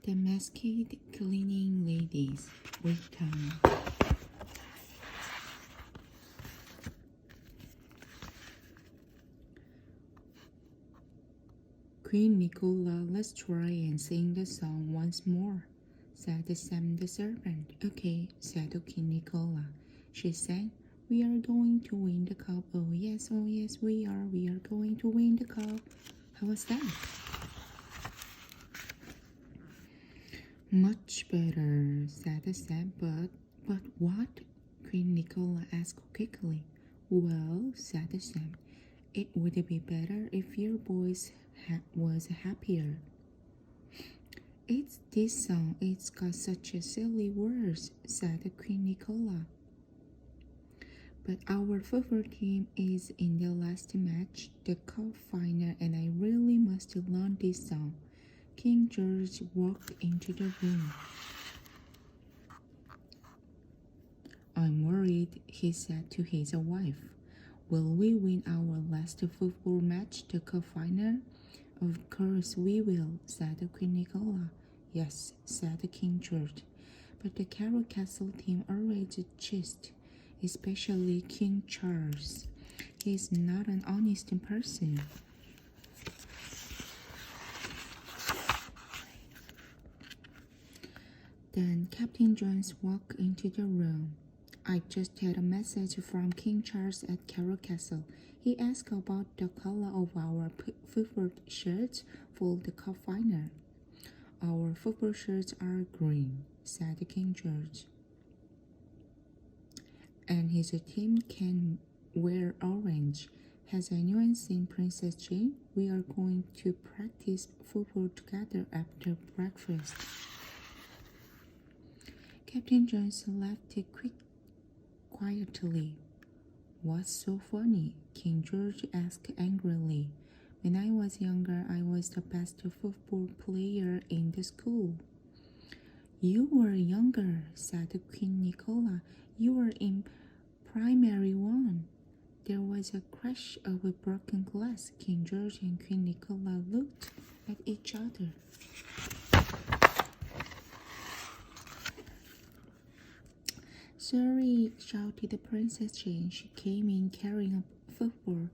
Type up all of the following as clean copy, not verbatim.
The masked cleaning ladies return. Queen Nicola, let's try and sing the song once more, said Sam the servant. Okay, said Queen Nicola. She sang, we are going to win the cup. Oh yes, we are. We are going to win the cup. How was that? Much better, said Sam. But what? Queen Nicola asked quickly. Well, said Sam, it would be better if your voice was happier. It's this song, it's got such a silly words, said Queen Nicola. But our football team is in the last match, the cup final, and I really must learn this song. King George walked into the room. I'm worried, he said to his wife. Will we win our last football match, the cup final? Of course we will, said Queen Nicola. Yes, said King George. But the Carol Castle team always cheated, especially King Charles. He's not an honest person. Then Captain Jones walked into the room. I just had a message from King Charles at Carol Castle. He asked about the color of our football shirts for the cup final. Our football shirts are green, said King George. And his team can wear orange. Has anyone seen Princess Jane? We are going to practice football together after breakfast. Captain Jones laughed quietly. What's so funny? King George asked angrily. When I was younger, I was the best football player in the school. You were younger, said Queen Nicola. You were in primary one. There was a crash of a broken glass. King George and Queen Nicola looked at each other. Sorry, shouted Princess Jane. She came in carrying a football.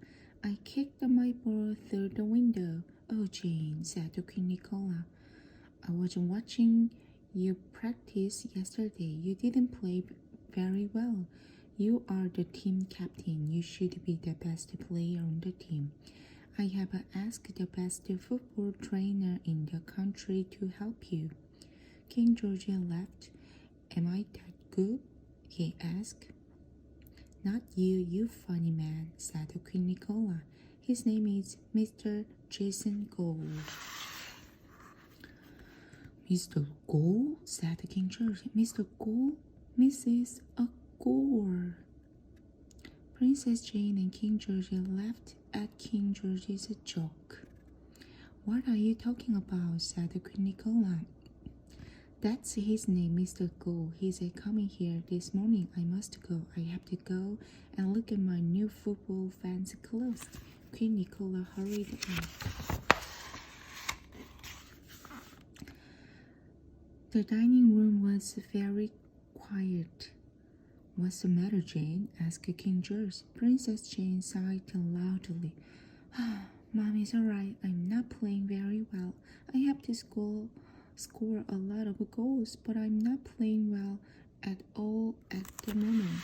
I kicked my ball through the window. Oh, Jane, said Queen Nicola. I was watching you practice yesterday. You didn't play very well. You are the team captain. You should be the best player on the team. I have asked the best football trainer in the country to help you. King George laughed. Am I that good? He asked. Not you, you funny man, said Queen Nicola. His name is Mr. Jason Gould. Mr. Gould, said King George. Mr. Gould? Mrs. Gore. Princess Jane and King George laughed at King George's joke. What are you talking about? Said Queen Nicola. That's his name, Mr. Gould. He's coming here this morning. I must go. I have to go and look at my new football fancy clothes. Queen Nicola hurried out. The dining room was very quiet. What's the matter, Jane? asked King George. Princess Jane sighed loudly. Mommy's all right. I'm not playing very well. I have to score a lot of goals, but I'm not playing well at all at the moment.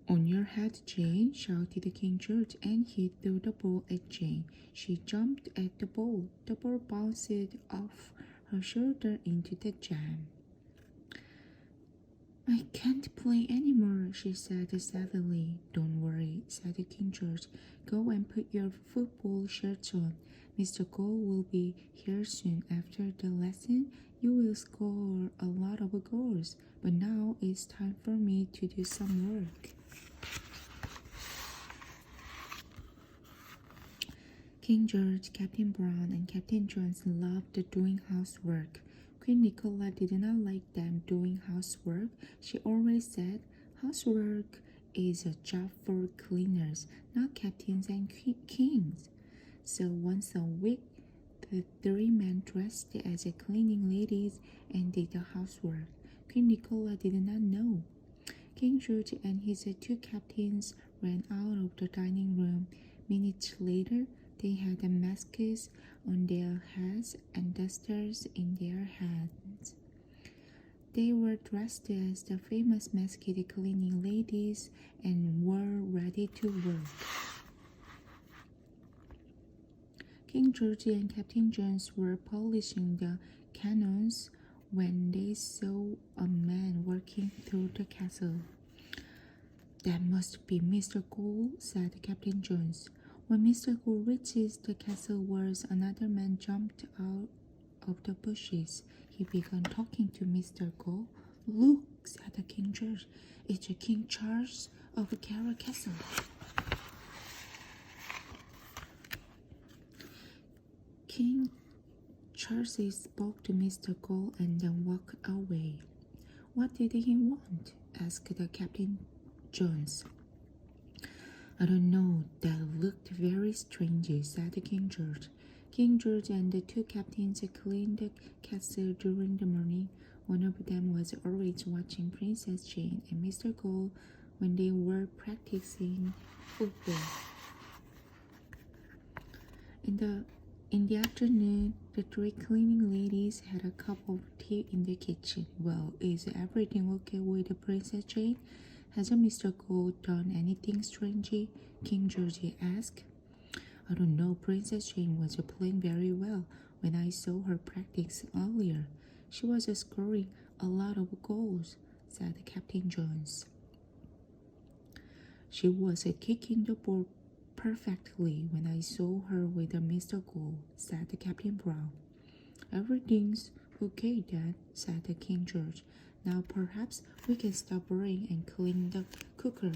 On your head, Jane, shouted King George, and he threw the ball at Jane. She jumped at the ball. The ball bounced off her shoulder into the jam. I can't play anymore, she said sadly. Don't worry, said King George. Go and put your football shirts on. Mr. Gould will be here soon. After the lesson, you will score a lot of goals. But now it's time for me to do some work. King George, Captain Brown, and Captain Jones loved doing housework. Queen Nicola did not like them doing housework. She always said, housework is a job for cleaners, not captains and kings. So once a week, the three men dressed as cleaning ladies and did the housework. Queen Nicola did not know. King George and his two captains ran out of the dining room. Minutes later, they had masks on their heads and dusters in their hands. They were dressed as the famous masked cleaning ladies and were ready to work. King George and Captain Jones were polishing the cannons when they saw a man walking through the castle. "That must be Mr. Cole," said Captain Jones. When Mr. Cole reached the castle walls, another man jumped out of the bushes. He began talking to Mr. Cole. "Look," said King George, "it's King Charles of Carra Castle." King Charles spoke to Mr. Cole and then walked away. "What did he want?" asked Captain Jones. "I don't know. That looked very strange," said King George. King George and the two captains cleaned the castle during the morning. One of them was always watching Princess Jane and Mr. Cole when they were practicing football. In the afternoon, the three cleaning ladies had a cup of tea in the kitchen. "Well, is everything okay with Princess Jane? Hasn't Mr. Cole done anything strange?" King George asked. "I don't know. Princess Jane was playing very well when I saw her practice earlier. She was scoring a lot of goals," said Captain Jones. "She was kicking the ball perfectly when I saw her with Mr. Cole," said Captain Brown. "Everything's okay then," said King George. "Now perhaps we can stop worrying and clean the cooker."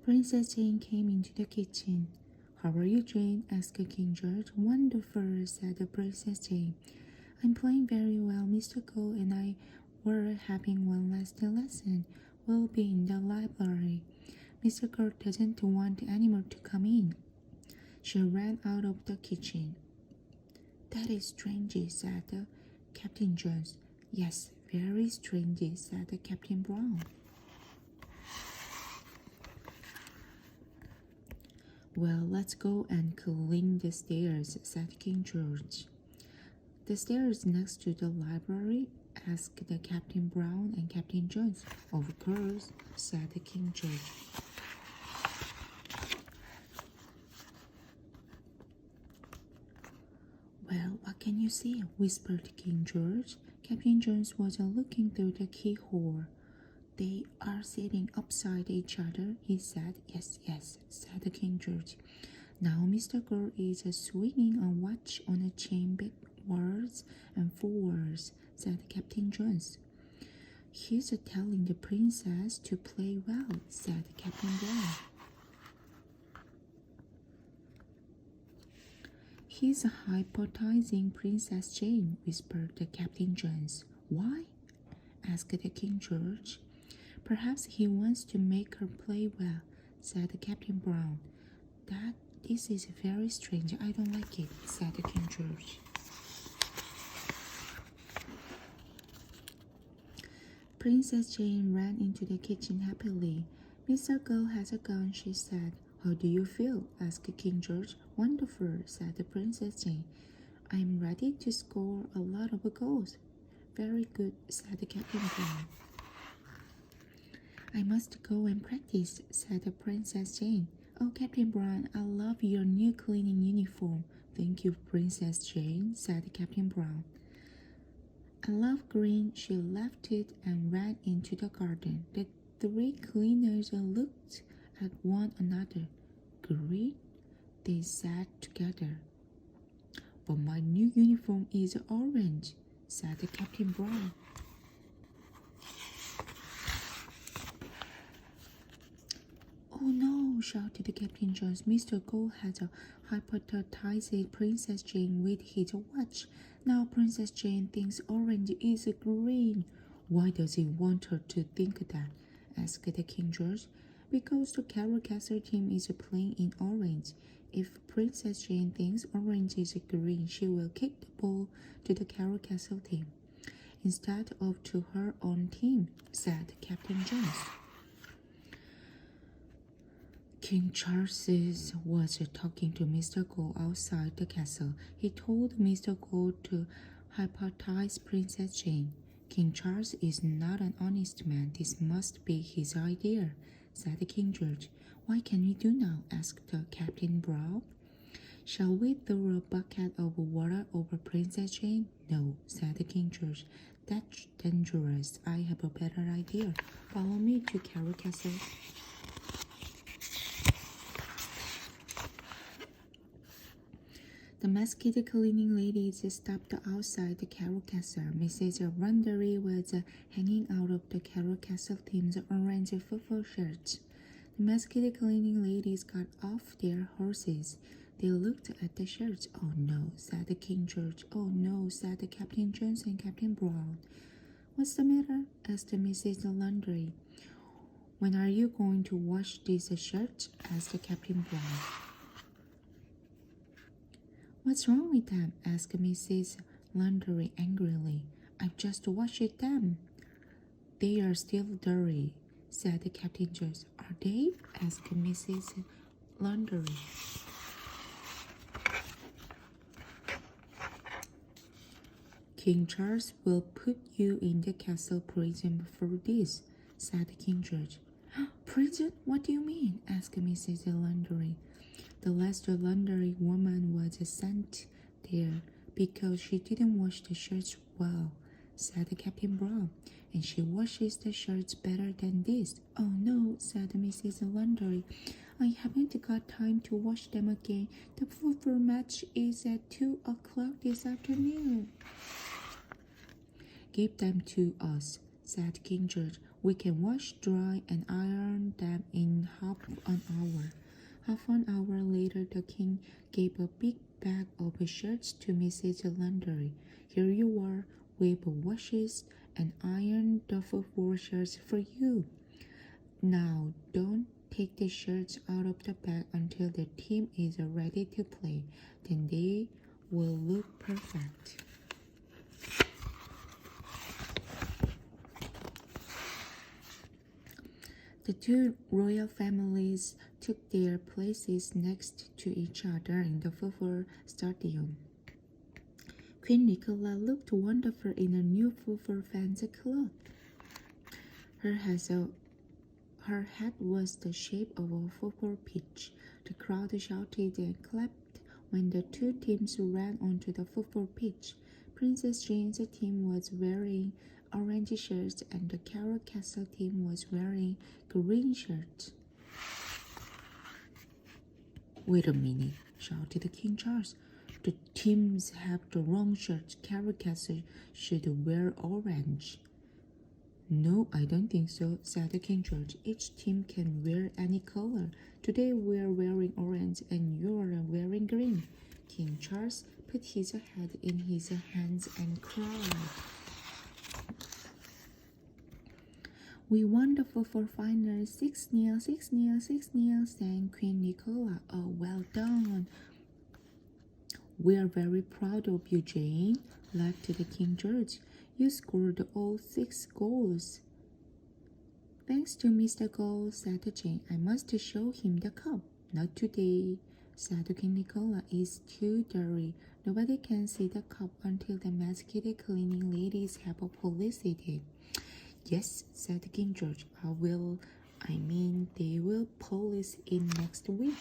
Princess Jane came into the kitchen. "How are you, Jane?" asked King George. "Wonderful," said Princess Jane. "I'm playing very well. Mr. Cole and I were having one last lesson. We'll be in the library. Mr. Cole doesn't want anyone to come in." She ran out of the kitchen. "That is strange," said Captain Jones. "Yes, very strange," said Captain Brown. "Well, let's go and clean the stairs," said King George. "The stairs next to the library?" asked Captain Brown and Captain Jones. "Of course," said King George. "Well, what can you see?" whispered King George. Captain Jones was looking through the keyhole. "They are sitting upside each other," he said. "Yes, yes," said King George. "Now Mr. Cole is swinging a watch on a chain backwards and forwards," said Captain Jones. "He's telling the princess to play well," said Captain Brown. "He's hypnotizing Princess Jane," whispered Captain Jones. "Why?" asked King George. "Perhaps he wants to make her play well," said Captain Brown. This is very strange. I don't like it," said King George. Princess Jane ran into the kitchen happily. "Mr. Cole has a gun," she said. "How do you feel?" asked King George. "Wonderful," said Princess Jane. "I'm ready to score a lot of goals." "Very good," said Captain Brown. "I must go and practice," said Princess Jane. "Oh, Captain Brown, I love your new cleaning uniform." "Thank you, Princess Jane," said Captain Brown. "I love green." She left it and ran into the garden. The three cleaners looked at one another. "Green?" they said together. "But my new uniform is orange," said Captain Brown. "Oh no!" shouted Captain Jones. "Mr. Cole has hypnotized Princess Jane with his watch. Now Princess Jane thinks orange is green." "Why does he want her to think that?" asked King George. because the Carol Castle team is playing in orange. If Princess Jane thinks orange is green, she will kick the ball to the Carol Castle team instead of to her own team, said Captain Jones. King Charles was talking to Mr. Gold outside the castle. He told Mr. Gold to hypnotize Princess Jane. King Charles is not an honest man. This must be his idea, said King George. What can we do now? Asked Captain Brown. Shall we throw a bucket of water over Princess Jane? No, said King George. That's dangerous. I have a better idea. Follow me to Carol Castle. The masked cleaning ladies stopped outside the Carol Castle. Mrs. Rundery was hanging out of the Carol Castle team's orange football shirts. The masked cleaning ladies got off their horses. They looked at the shirts. Oh no, said King George. Oh no, said Captain Jones and Captain Brown. What's the matter? Asked Mrs. Laundry. When are you going to wash these shirts? Asked Captain Brown. What's wrong with them? Asked Mrs. Laundry angrily. I've just washed them. They are still dirty, said Captain Jones. Are they? Asked Mrs. Laundry. King Charles will put you in the castle prison for this, said King George. Prison? What do you mean? Asked Mrs. Laundry. The last laundry woman was sent there because she didn't wash the shirts well, said Captain Brown, and she washes the shirts better than this. Oh no, said Mrs. Laundry. I haven't got time to wash them again. The football match is at 2 o'clock this afternoon. Give them to us, said King George. We can wash, dry, and iron them in half an hour. Half an hour later, the king gave a big bag of shirts to Mrs. Laundry. Here you are. We've washed and ironed the football shirts for you. Now, don't take the shirts out of the bag until the team is ready to play. Then they will look perfect. The two royal families took their places next to each other in the football stadium. Queen Nicola looked wonderful in her new football fancy cloth. Her hat was the shape of a football pitch. The crowd shouted and clapped when the two teams ran onto the football pitch. Princess Jane's team was wearing orange shirts and the Carol Castle team was wearing green shirts. Wait a minute, shouted King Charles. The teams have the wrong shirts. Carol Castle should wear orange. No, I don't think so, said King George. Each team can wear any color. Today we're wearing orange and you're wearing green. King Charles put his head in his hands and cried. We won the football final 6-0, 6-0, 6-0, sang Queen Nicola. Oh, well done. We are very proud of you, Jane, laughed the King George. You scored all 6 goals. Thanks to Mr. Gold, said Jane. I must show him the cup. Not today, said King Nicola. It's too dirty. Nobody can see the cup until the masked cleaning ladies have policed it. Yes, said King George. They will police it next week.